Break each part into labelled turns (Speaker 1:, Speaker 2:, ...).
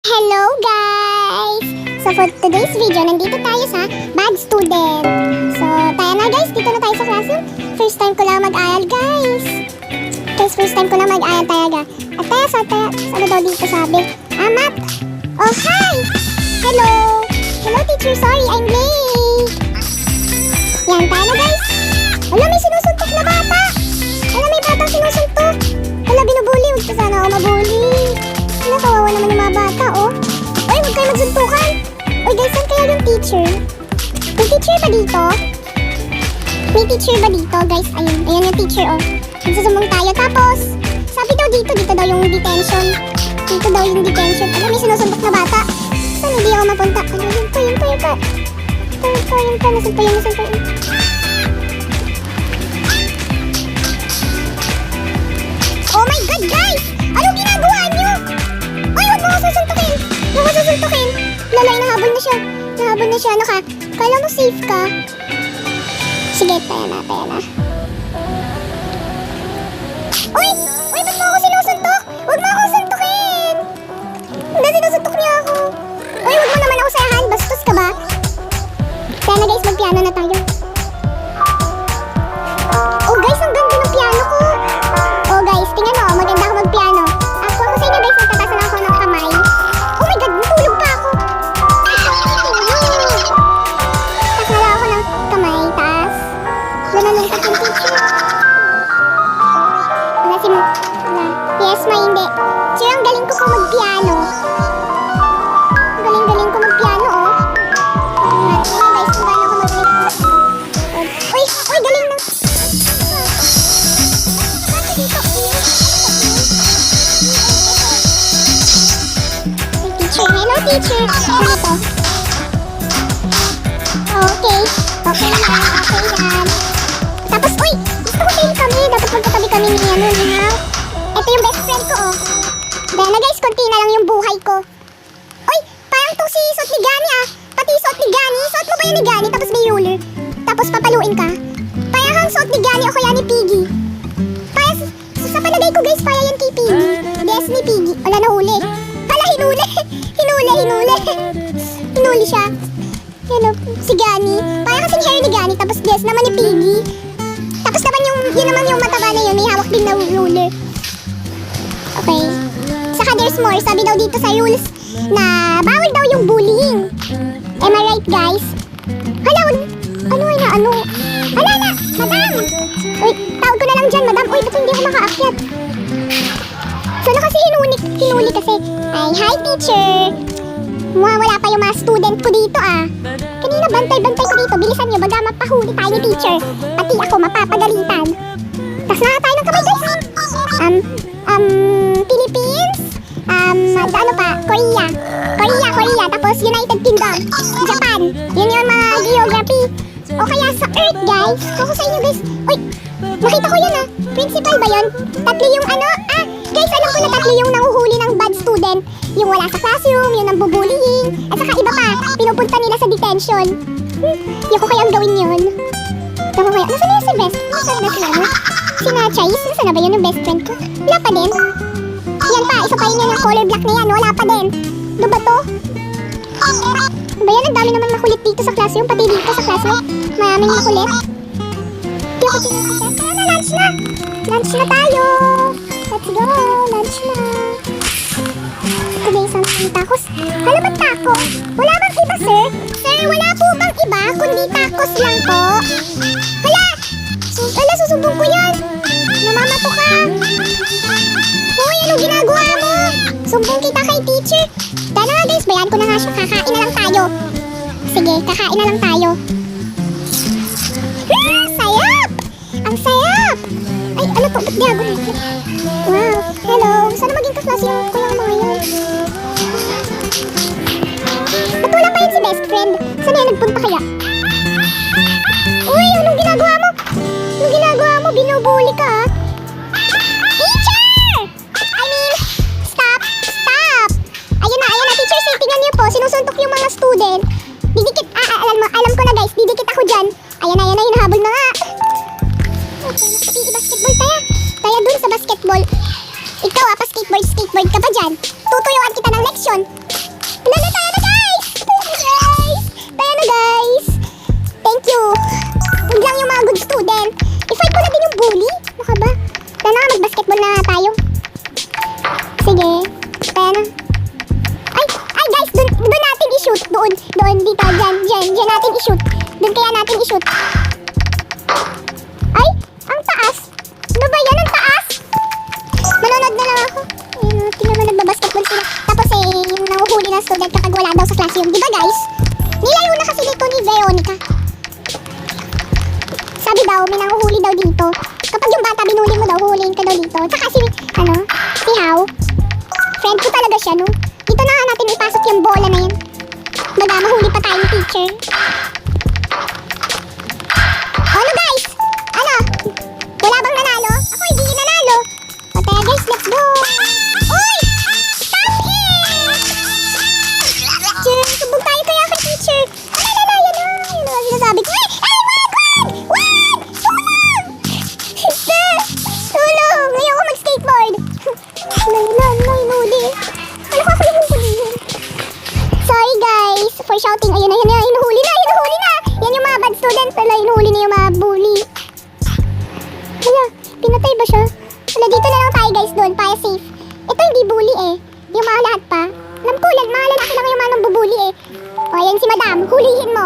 Speaker 1: Hello guys! So for today's video, nandito tayo sa Bad Student. So tayo na guys, dito na tayo sa classroom. First time ko lang mag-aral guys. First time ko lang mag-aral talaga. At tayo, ano daw dito sabi? Math! Oh hi! Hello! Hello teacher, sorry I'm late. Yan, tayo na guys. Wala, may sinusuntok na bata. Wala, may batang sinusuntok. Wala, binubuli. Huwag ka sana ako mabuli. Wala, kawawa naman yung mga bata, oh. Uy, huwag kayo magsuntukan. Uy, guys, saan kaya yung teacher? May teacher ba dito? May teacher ba dito, guys? Ayun, ayan yung teacher, oh. Magsusumbong tayo. Tapos, sabi daw dito daw yung detention. Dito daw yung detention. Alam, may sinusuntok na bata. Saan hindi ako mapunta? Ano, yun pa. Nasaan pa yun? Oh my God, guys! Anong ginagawa niyo? Ay, huwag mo ako susuntukin! Lala, nahabol na siya. Ano ka? Kala mo safe ka? Sige, tayo na. Uy! Ba't mo ako sinusuntok? Huwag mo ako suntukin! Hindi, sinusuntok niya ako. Uy, huwag mo naman ako sayahan. Bastos ka ba? Kaya na guys, mag-piano na tayo. Oh guys, ang ganda ng piano ko. Oh guys, tingnan mo, maganda ako mag-piano. Ako sa inyo guys, magtatasan ako ng kamay. Oh my God, natulog pa ako. Tasala ako ng kamay, taas. Nanalungkot yung teacher. Wala. Yes, hindi. Sir, ang galing ko po mag-piano. Galing ko mag-piano, oh. Tingnan guys, kung gaano ako mag-piano. Uy, galing na. Hello teacher. Dito. Okay yan. Tapos, uy, gusto ko kayo kami. Dapat magkatabi kami ni ha. Ito yung best friend ko, oh. Dahil na guys, konti na lang yung buhay ko. Uy, parang to si suot ni Gani, ah. Pati suot ni Gani. Suot mo ba yun ni Gani? Tapos may ruler. Tapos papaluin ka. Parang kang suot ni Gani o kaya ni Piggy. Sa palagay ko guys, para yan kay Piggy. Yes, ni Piggy. Wala, nahuli. Hala, hinuli. Hinuli siya. Hello, si Gani. Parang kasing hair ni Gani. Tapos yes naman ni Piggy. Tapos naman yun naman yung mataba na yun. May hawak din na ruler. Okay. Saka there's more. Sabi daw dito sa rules na bawal daw yung bullying. Am I right guys? Hala, ano? Hala, madam! Uy, tawag ko na lang dyan, madam. Uy, ba't hindi ako makaakyat? Sana kasi hinuli kasi. Ay, hi teacher! Wala pa yung mga student ko dito ah. Kanina bantay ko dito. Bilisan nyo, baga mapahuli tayo ni teacher. Pati ako mapapagalitan. Tas na tayo ng kamay guys. Philippines? Ano pa? Korea. Tapos United Kingdom. Japan. Yun yung mga geography. O kaya sa Earth guys. Ako sa inyo guys. Uy, nakita ko yun ah. Principal ba yun? Tatlo yung guys, alam ko na tatlo yung nanguhuli ng bad student. Yung wala sa classroom, yung nambubullying. At saka iba pa, pinupunta nila sa detention. Yung ko kayang gawin yun. Tama kaya, nasaan na yung si best? Nasaan na sila? Si Nachais, nasaan na ba yun yung best friend ko? Wala pa din. Yan pa, isa pa yun yung color black na yan. Wala pa din. Doon ba to? Ba yan, ang dami naman makulit dito sa classroom. Pati dito sa classroom. Maraming makulit. Di ako pinagkakit. Kaya na, lunch na. Lunch na tayo. Let's go, lunch na. Ito ba isang tacos? Hala, ba't taco? Wala bang iba, sir? Sir, wala po bang iba? Kundi tacos lang po. Hala, susumbong ko yan. Namamato ka. Hoy, anong ginagawa mo? Sumbong kita kay teacher. Tara nga guys, bayan ko na nga siya. Kakain na lang tayo. Sige, kakain na lang tayo. Sayap! Ang sayap! Ay, ano to? Ba't diago nito? Wow, hello. Sana maging kaklase yung kuya mga yun. Ba't wala pa yun si best friend? Saan yan nagpunta kaya? Uy, anong ginagawa mo? Binubuli ka ah. Teacher! Stop! Ayun na, teacher, tingnan niyo po. Sinusuntok yung mga student. Didikit, alam ko na guys. Didikit ako dyan. Ayan na, hinahabol na nga. Okay, basketball tayo. Tayo dun sa basketball. Ikaw pa skateboard ka pa dyan. Tutuyuan kita ng leksyon. dito. Diyan natin i-shoot. Doon kaya natin i-shoot. Ay, ang taas. Ano ba yan? Ang taas. Manonood na lang ako. Ayun, tingnan mo, nagbabasketball sila. Tapos yung nanguhuli ng student kapag wala daw sa classroom. Di ba guys? Nilayo na kasi dito ni Veronica. Sabi daw, may nanguhuli daw dito. Kapag yung bata binuli mo daw, huhulihin ka daw dito. Tsaka si How. Friend ko talaga siya, no? Dito na nga natin ipasok yung bola na yan. Baga, mahuli pa tayo ni teacher. Ano guys? Ano? Wala bang nanalo? Ako hindi nanalo. O taya guys, let's go. Uy! Stop it! Teacher, subog tayo kaya kay teacher. Alala, yan na. Yun ang sinasabi ko. Ay, wag! Tulong! Tulong! Ngayon ako mag-skateboard. Nahuli. Ano ka ako yung hulihin? Sorry guys, for shouting. Ayun na, hinuhuli na. Yan yung mga bad students. Wala, hinuhuli na yung mga bully. Wala, pinatay ba siya? Wala, dito na lang tayo guys doon, para safe. Ito hindi bully eh. Yung mga lahat pa. Alam ko, mga lalaki lang yung mga nambubully eh. O, ayan si madam, hulihin mo.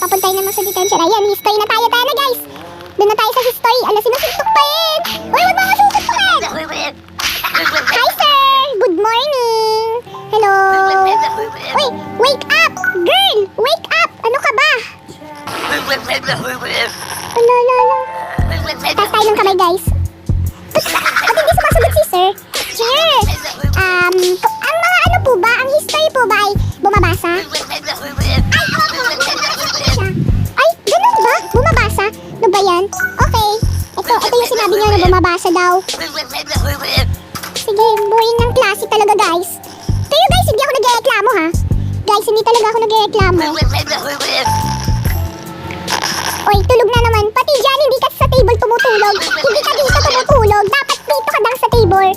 Speaker 1: Papuntay naman sa detention. Ayan, history na tayo na guys. Doon na tayo sa history. Ala, sinusuntok pa yun. Uy, wag mga susuntokin. Hi sir, good morning. Hello. Uy, wake up. Girl, wake up. Ano ka ba? Ala. Taas tayo ng kamay guys. Ba't hindi sumasagot si sir? Sir, ang mga ano po ba, ang history po ba ay bumabasa? Ay, ganun ba? Bumabasa? Ano ba yan? Okay. Ito yung sinabi niya na bumabasa daw. Sige, boring ng klase talaga guys. Pero guys, hindi ako nagreklamo ha. Guys, hindi talaga ako nagreklamo. Oy, tulog na naman. Pati dyan, hindi ka sa table tumutulog. Hindi ka dito tumutulog. Dapat dito ka lang sa table.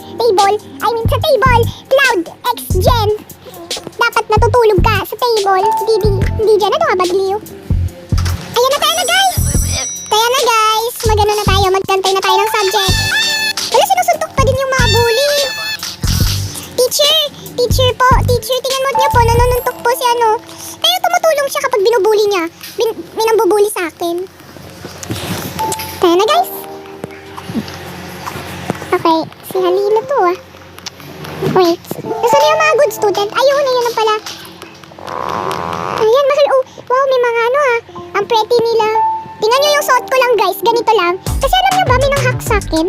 Speaker 1: Sa table. Cloud X Gen. Dapat natutulog ka sa table. Hindi dyan. Ano nga ba, Glio? Ayan na tayo na guys. Magano na tayo. Magkantay na tayo ng subject. Wala, sinusuntok pa din yung mga bully. Teacher po. Teacher, tingnan mo niyo po. Nanununtok po si ano. Pero tumutulong siya kapag binubuli niya. May nambubuli sa akin. Tayo na guys. Okay, si Halina to ah. Wait, nasaan yung mga good student? Ayun, yun na pala. Ayan, mahal. Oh, wow, may mga ano ah. Ang pretty nila. Tingnan nyo yung suot ko lang guys, ganito lang. Kasi alam nyo ba, may nang-hack sa akin.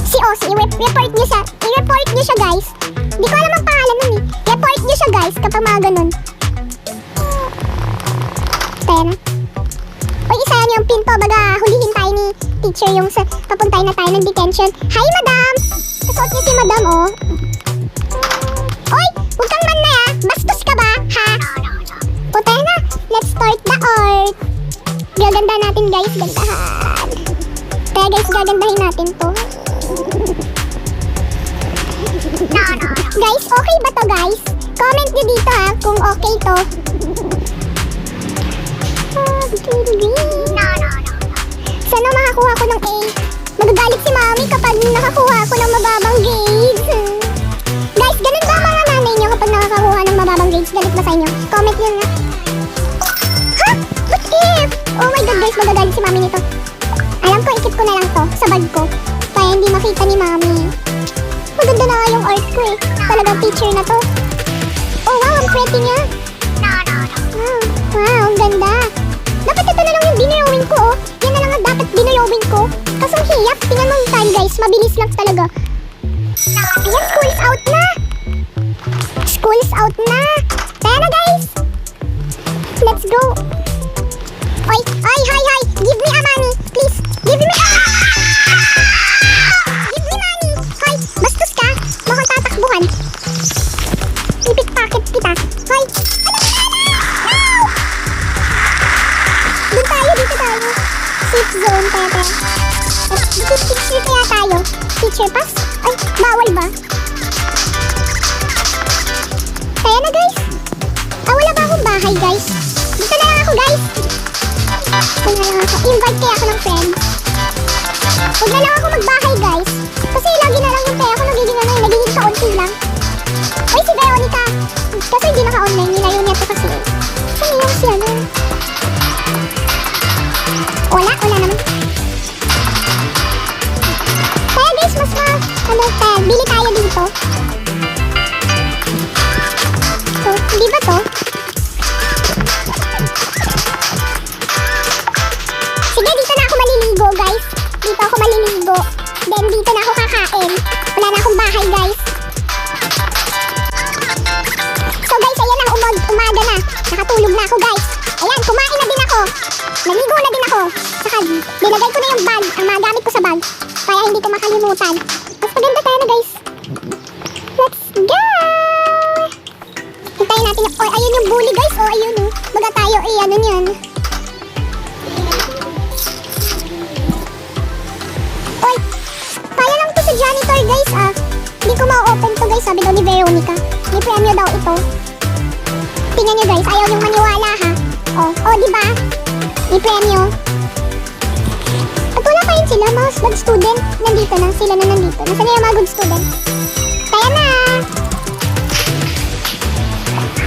Speaker 1: Si Ozzy, i-report nyo siya guys. Hindi ko alam ang pangalan nun eh. Report nyo siya guys kapag mga ganun. Tayo na. Uy, isayan yung pinto. Baga, hulihin tayo ni teacher yung papuntay na tayo ng detention. Hi, madam! Kasuot niyo si madam, oh. Uy, huwag kang man na, ah. Bastos ka ba, ha? O, tayo na. Let's start the art. Gaganda natin, guys. Gandahan. Kaya, guys, gagandahin natin to. Guys, okay ba to, guys? Comment nyo dito, ha, kung okay to. Sana makakuha ko ng A. Magagalit si mami kapag nakakuha ko ng mababang grades. Guys, ganun ba mga nanay nyo kapag nakakakuha ng mababang grades? Galit ba sa inyo? Comment nyo na. Ha? What if? Oh my god guys, magagalit si mami nito. Alam ko, ikip ko na lang to sa bag ko. Kaya hindi makita ni mami. Maganda na nga yung art ko eh. Talagang teacher na to. Oh wow, ang pretty niya. Wow, ang ganda. Dapat ito na lang yung dinayawin ko, oh. Yan na lang ang dapat dinayawin ko. Kasong hiyak, tingnan mo yung time, guys. Mabilis lang talaga. Ayan, school's out na. School's out na. Kaya na, guys. Let's go. Oy, hi. Give me a money, please. Give me a... Give me money. Hoy, bastos ka. Mukhang tatakbuhan. I-pickpocket kita. Hoy. Dito tayo. Safe zone, tete. Teacher kaya tayo. Teacher pass? Ay, bawal ba? Kaya na guys. Wala ba akong bahay guys? Dito na lang ako guys. Invite kaya ako ng friends. Huwag na lang ako magbahay guys. Kasi lagi na lang yung pera ko nagiging kaunti lang. Uy, si Veronica. Kasi hindi naka-online. Nilayo niya to kasi. yung si ano? Wala naman. Kaya guys, mas bili tayo dito. So, hindi ba to? Sige, dito na ako maliligo guys. Dito ako maliligo. Then dito na ako kakain. Wala na akong bahay guys. So guys, ayan ang umaga na. Nakatulog na ako guys. Ayan, kumain na din ako. Naligo na din ako. Saka nilagay ko na yung bag, ang mga gamit ko sa bag. Kaya hindi ko makalimutan. Mas maganda tayo na guys. Let's go! Hintayin natin yung... Oh, ayun yung bully guys. Oh, ayun oh. Baga tayo ano yan. Oy! Kaya lang to sa janitor guys ah. Hindi ko ma-open to guys. Sabi daw ni Veronica. May premyo daw ito. Tingnan nyo guys. Ayaw yung maniwala ha. Oh, diba? May premyo. At wala pa yun sila, mga bad student. Nandito na, sila na nandito. Nasaan na yung mga good student? Kaya na!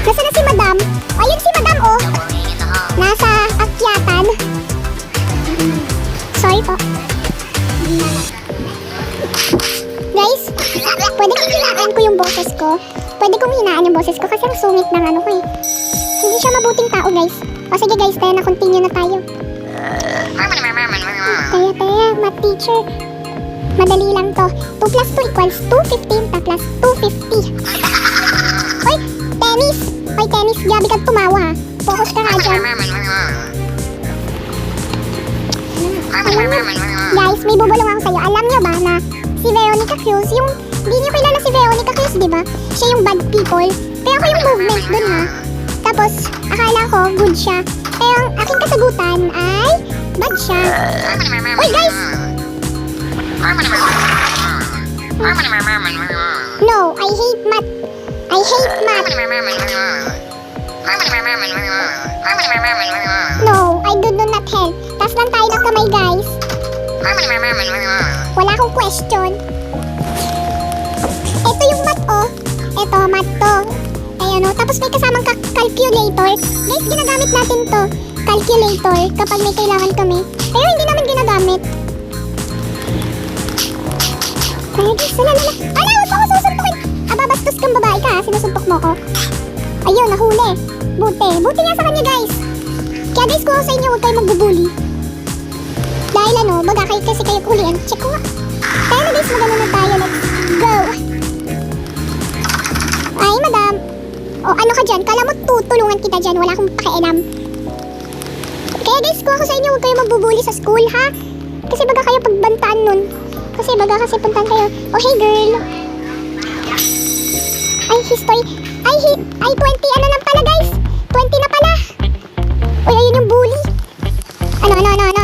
Speaker 1: Nasaan na si madam? Ayun si madam, oh! Nasa akyatan. Sorry po. Guys, pwede kong hinaan ko yung boses ko. Pwede kong hinaan yung boses ko kasi ang sungit ng ano ko eh. Hindi siya mabuting tao, guys. O sige guys, tayo na, continue na tayo. Kaya, math teacher. Madali lang to. 2 plus 2 equals 215 plus 250. Oy, tennis! Oy, tennis, gabi kang tumawa ha. Focus ka nga dyan. Guys, may bubulong ako sa'yo. Alam nyo ba na si Veronica Cruz, yung... Hindi nyo kilala si Veronica Cruz, di ba? Siya yung bad people. Pero ako yung movement dun ha. Tapos, akala ko, good siya. Pero ang aking kasagutan ay bad siya. Uy, guys! No, I hate math. I hate math. No, I do not help. Tas lang tayo ng kamay, guys. Wala akong question. Ito yung math, oh. Ito, math to. Ayan, oh. Tapos may kasamang calculator. Guys, ginagamit natin to. Calculator kapag may kailangan kami. Pero hindi naman ginagamit. Kaya guys, wala. Ala, huwag mo ako susuntukin. Aba, bastos kang babae ka, ha? Sinusuntok mo ko. Ayun, nahuli. Buti nga sa kanya, guys. Kaya guys, kung ako sa inyo, huwag kayo magbubuli. Dahil ano, baga kayo kasi kayo kulian. Check ko nga. Kaya na guys, magano na tayo. Let's go. Ay, madam. O, ano ka dyan? Kala mo tutulungan kita dyan. Wala akong pakialam. Kaya guys, kung ako sa inyo, huwag kayo magbubuli sa school, ha? Kasi baga kayo pagbantaan nun. Kasi baga kasi puntan kayo. Oh, hey girl. Ay, history. Ay, 20. Ano lang pala, guys? 20 na pala. Uy, ayun yung bully. Ano?